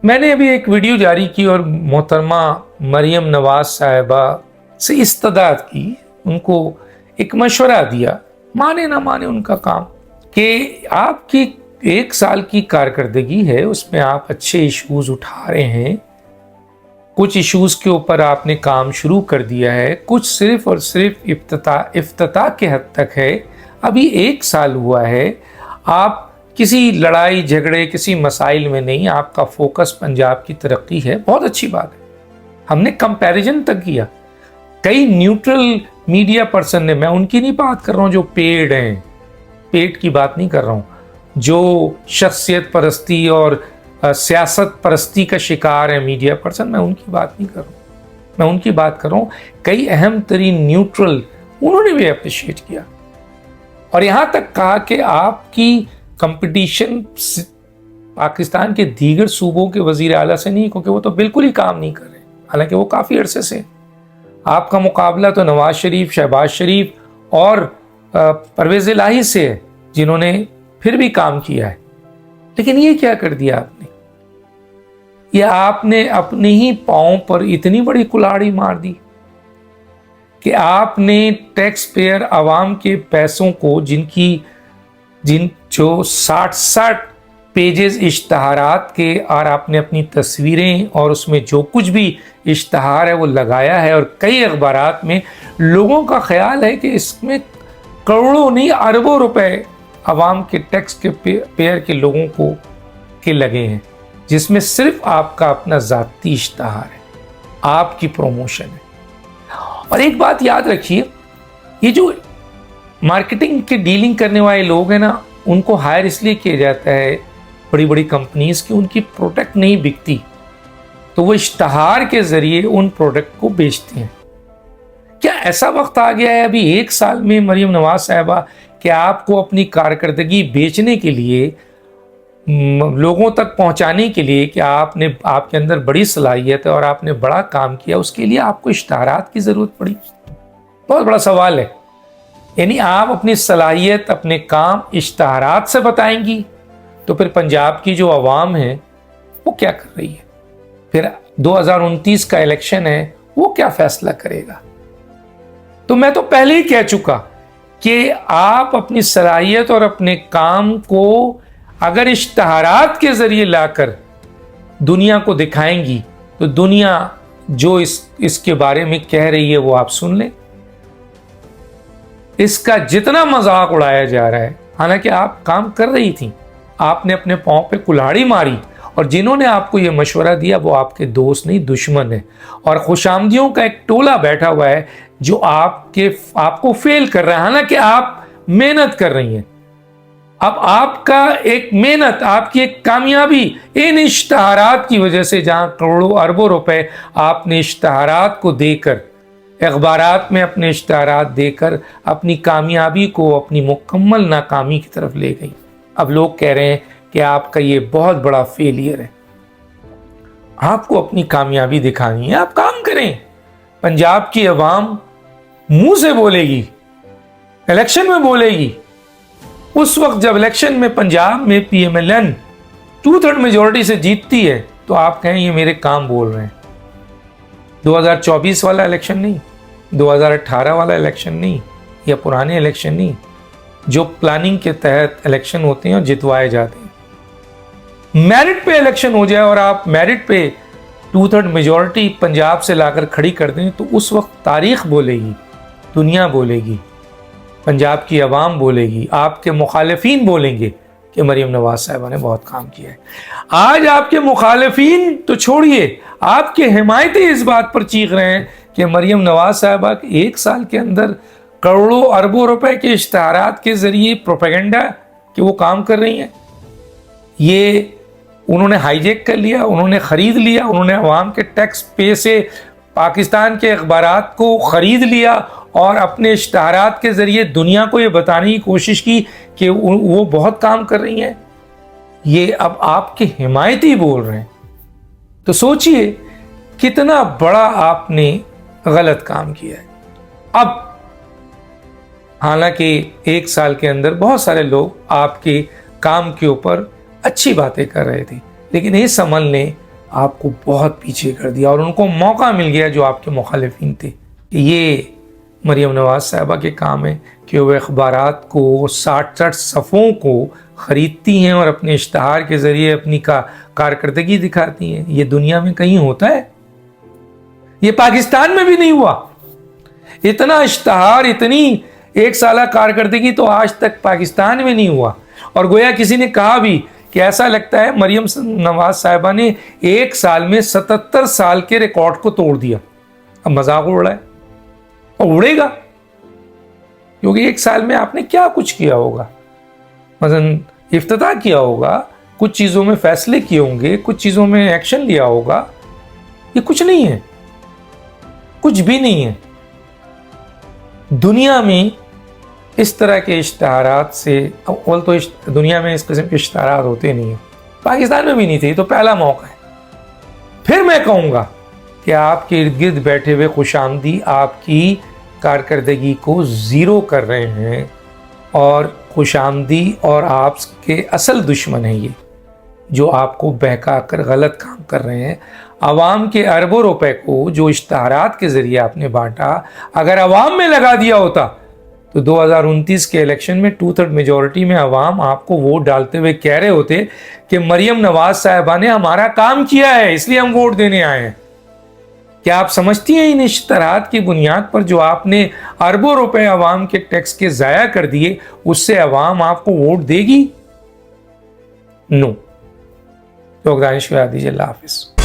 میں نے ابھی ایک ویڈیو جاری کی اور محترمہ مریم نواز صاحبہ سے استدعا کی، ان کو ایک مشورہ دیا، مانے نہ مانے ان کا کام، کہ آپ کی 1 سال کی کارکردگی ہے، اس میں آپ اچھے ایشوز اٹھا رہے ہیں، کچھ ایشوز کے اوپر آپ نے کام شروع کر دیا ہے، کچھ صرف اور صرف افتتاح کے حد تک ہے، ابھی 1 سال ہوا ہے، آپ کسی لڑائی جھگڑے کسی مسائل میں نہیں، آپ کا فوکس پنجاب کی ترقی ہے، بہت اچھی بات ہے۔ ہم نے کمپیریزن تک کیا، کئی نیوٹرل میڈیا پرسن نے، میں ان کی نہیں بات کر رہا ہوں جو پیڈ ہیں، پیٹ کی بات نہیں کر رہا ہوں، جو شخصیت پرستی اور سیاست پرستی کا شکار ہے میڈیا پرسن، میں ان کی بات نہیں کر رہا ہوں، میں ان کی بات کر رہا ہوں کئی اہم ترین نیوٹرل، انہوں نے بھی اپریشیٹ کیا اور یہاں تک کہا کہ آپ کی کمپٹیشن پاکستان کے دیگر صوبوں کے وزیر اعلیٰ سے نہیں، کیونکہ وہ تو بالکل ہی کام نہیں کر رہے، حالانکہ وہ کافی عرصے سے۔ آپ کا مقابلہ تو نواز شریف، شہباز شریف اور پرویز الہی سے ہے، جنہوں نے پھر بھی کام کیا ہے۔ لیکن یہ کیا کر دیا آپ نے؟ یہ آپ نے اپنے ہی پاؤں پر اتنی بڑی کلاڑی مار دی کہ آپ نے ٹیکس پیئر عوام کے پیسوں کو، جو 60 پیجز اشتہارات کے، اور آپ نے اپنی تصویریں اور اس میں جو کچھ بھی اشتہار ہے وہ لگایا ہے، اور کئی اخبارات میں لوگوں کا خیال ہے کہ اس میں کروڑوں نہیں اربوں روپے عوام کے ٹیکس کے پیئر کے لوگوں کو کے لگے ہیں، جس میں صرف آپ کا اپنا ذاتی اشتہار ہے، آپ کی پروموشن ہے۔ اور ایک بات یاد رکھیے، یہ جو مارکیٹنگ کے ڈیلنگ کرنے والے لوگ ہیں نا، ان کو ہائر اس لیے کیا جاتا ہے بڑی بڑی کمپنیز کی، ان کی پروڈکٹ نہیں بکتی تو وہ اشتہار کے ذریعے ان پروڈکٹ کو بیچتے ہیں۔ کیا ایسا وقت آ گیا ہے ابھی 1 سال میں مریم نواز صاحبہ کہ آپ کو اپنی کارکردگی بیچنے کے لیے، لوگوں تک پہنچانے کے لیے کہ آپ کے اندر بڑی صلاحیت ہے اور آپ نے بڑا کام کیا، اس کے لیے آپ کو اشتہارات کی ضرورت پڑی؟ بہت بڑا سوال ہے۔ یعنی آپ اپنی صلاحیت، اپنے کام اشتہارات سے بتائیں گی تو پھر پنجاب کی جو عوام ہے وہ کیا کر رہی ہے؟ پھر 2029 کا الیکشن ہے، وہ کیا فیصلہ کرے گا؟ تو میں تو پہلے ہی کہہ چکا کہ آپ اپنی صلاحیت اور اپنے کام کو اگر اشتہارات کے ذریعے لا کر دنیا کو دکھائیں گی تو دنیا جو اس کے بارے میں کہہ رہی ہے وہ آپ سن لیں۔ اس کا جتنا مذاق اڑایا جا رہا ہے، حالانکہ آپ کام کر رہی تھیں، آپ نے اپنے پاؤں پہ کلاڑی ماری، اور جنہوں نے آپ کو یہ مشورہ دیا وہ آپ کے دوست نہیں، دشمن ہیں، اور خوش آمدیوں کا ایک ٹولہ بیٹھا ہوا ہے جو آپ کو فیل کر رہا ہے، حالانکہ آپ محنت کر رہی ہیں۔ اب آپ کا ایک محنت، آپ کی ایک کامیابی ان اشتہارات کی وجہ سے، جہاں کروڑوں اربوں روپے آپ نے اشتہارات کو دے کر، اخبارات میں اپنے اشتہارات دے کر اپنی کامیابی کو اپنی مکمل ناکامی کی طرف لے گئی۔ اب لوگ کہہ رہے ہیں کہ آپ کا یہ بہت بڑا فیلئر ہے۔ آپ کو اپنی کامیابی دکھانی ہے، آپ کام کریں۔ پنجاب کی عوام منہ سے بولے گی، الیکشن میں بولے گی۔ اس وقت جب الیکشن میں پنجاب میں P M L N 2/3 majority سے جیتتی ہے تو آپ کہیں یہ میرے کام بول رہے ہیں۔ 2024 والا الیکشن نہیں، 2018 والا الیکشن نہیں، یا پرانے الیکشن نہیں، جو پلاننگ کے تحت الیکشن ہوتے ہیں اور جتوائے جاتے ہیں۔ میرٹ پہ الیکشن ہو جائے اور آپ میرٹ پہ 2/3 میجورٹی پنجاب سے لا کر کھڑی کر دیں تو اس وقت تاریخ بولے گی، دنیا بولے گی، پنجاب کی عوام بولے گی، آپ کے مخالفین بولیں گے کہ مریم نواز صاحبہ نے بہت کام کیا ہے۔ آج آپ کے مخالفین تو چھوڑیے، آپ کے حمایتی اس بات پر چیخ رہے ہیں کہ مریم نواز صاحبہ 1 سال کے اندر کروڑوں اربوں روپے کے اشتہارات کے ذریعے پروپیگنڈا کہ وہ کام کر رہی ہیں، یہ انہوں نے ہائی جیک کر لیا، انہوں نے خرید لیا، انہوں نے عوام کے ٹیکس پے سے پاکستان کے اخبارات کو خرید لیا اور اپنے اشتہارات کے ذریعے دنیا کو یہ بتانے کی کوشش کی کہ وہ بہت کام کر رہی ہیں۔ یہ اب آپ کے حمایتی بول رہے ہیں، تو سوچئے کتنا بڑا آپ نے غلط کام کیا ہے۔ اب حالانکہ 1 سال کے اندر بہت سارے لوگ آپ کے کام کے اوپر اچھی باتیں کر رہے تھے، لیکن اس عمل نے آپ کو بہت پیچھے کر دیا اور ان کو موقع مل گیا جو آپ کے مخالفین تھے. یہ مریم نواز صاحبہ کے کام ہے کہ وہ اخبارات کو 60 صفحوں کو خریدتی ہیں اور اپنے اشتہار کے ذریعے اپنی کارکردگی دکھاتی ہیں. یہ دنیا میں کہیں ہوتا ہے؟ یہ پاکستان میں بھی نہیں ہوا. اتنا اشتہار، اتنی 1 سالہ کارکردگی تو آج تک پاکستان میں نہیں ہوا. اور گویا کسی نے کہا بھی کہ ایسا لگتا ہے مریم نواز صاحبہ نے 1 سال میں 77 سال کے ریکارڈ کو توڑ دیا. اب مذاق اڑ رہا ہے اور اڑے گا، کیونکہ 1 سال میں آپ نے کیا کچھ کیا ہوگا. مثلا افتتاح کیا ہوگا، کچھ چیزوں میں فیصلے کیے ہوں گے، کچھ چیزوں میں ایکشن لیا ہوگا. یہ کچھ نہیں ہے، کچھ بھی نہیں ہے. دنیا میں اس طرح کے اشتہارات سے، اول تو دنیا میں اس قسم کے اشتہارات ہوتے نہیں ہیں، پاکستان میں بھی نہیں تھے. یہ تو پہلا موقع ہے. پھر میں کہوں گا کہ آپ کے ارد گرد بیٹھے ہوئے خوش آمدی آپ کی کارکردگی کو زیرو کر رہے ہیں، اور خوش آمدی اور آپ کے اصل دشمن ہیں یہ جو آپ کو بہکا کر غلط کام کر رہے ہیں. عوام کے اربوں روپے کو جو اشتہارات کے ذریعے آپ نے بانٹا، اگر عوام میں لگا دیا ہوتا تو 2029 کے الیکشن میں 2/3 میجورٹی میں عوام آپ کو ووٹ ڈالتے ہوئے کہہ رہے ہوتے کہ مریم نواز صاحبہ نے ہمارا کام کیا ہے اس لیے ہم ووٹ دینے آئے ہیں. کیا آپ سمجھتی ہیں ان اشتہارات کی بنیاد پر جو آپ نے اربوں روپے عوام کے ٹیکس کے ضائع کر دیے، اس سے عوام آپ کو ووٹ دے گی؟ نو. تو دانش کو یاد دیجیے. اللہ حافظ.